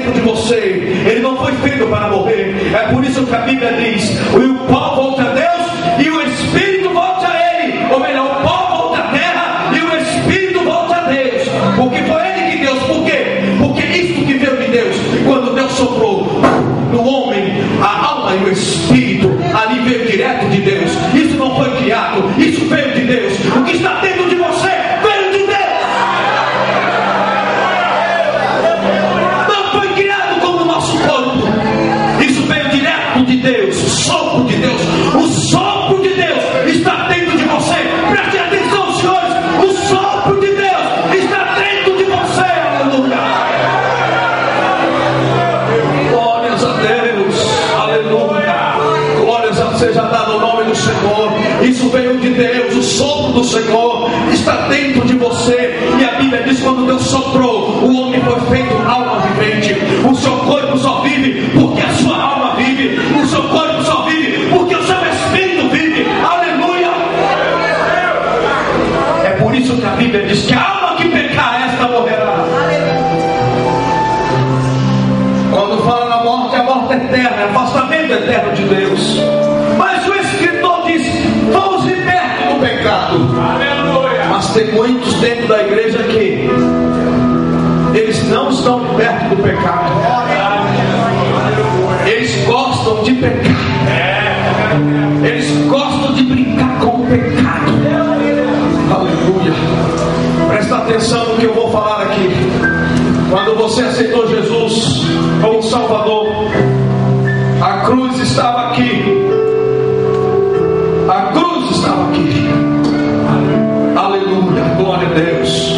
dentro de você, ele não foi feito para morrer. É por isso que a Bíblia diz: o pó volta a Deus e o Espírito volta a ele. Ou melhor, o pó volta à terra e o Espírito volta a Deus. Porque foi ele que Deus. Por quê? Porque isso que veio de Deus. Quando Deus soprou no homem a alma e o Espírito, ali veio direto de Deus. Isso não foi criado, isso veio de Deus. O que está dentro de você veio de Deus. Não foi criado como o nosso corpo. Isso veio direto de Deus. O sopro de Deus. O sopro de Deus está dentro de você. Preste atenção, senhores. O sopro de Deus está dentro de você. Aleluia. Glórias a Deus. Aleluia. Glórias a seja dado o nome do Senhor. Isso veio de Deus. O sopro do Senhor está dentro de você. E a Bíblia diz: quando Deus soprou, o homem foi feito alma vivente. O seu corpo só vive porque a sua alma vive. O seu corpo só vive porque o seu Espírito vive. Aleluia. É por isso que a Bíblia diz que a alma que pecar, esta morrerá. Quando fala na morte, a morte eterna, é afastamento eterno de Deus. Mas o escritor diz: vamos libertos do pecado. Aleluia. Mas tem muitos dentro da igreja que eles não estão libertos do pecado. Eles gostam de pecar. Eles gostam de brincar com o pecado. Aleluia. Presta atenção no que eu vou falar aqui. Quando você aceitou Jesus como Salvador, a cruz estava aqui. A cruz estava aqui. Aleluia. Glória a Deus.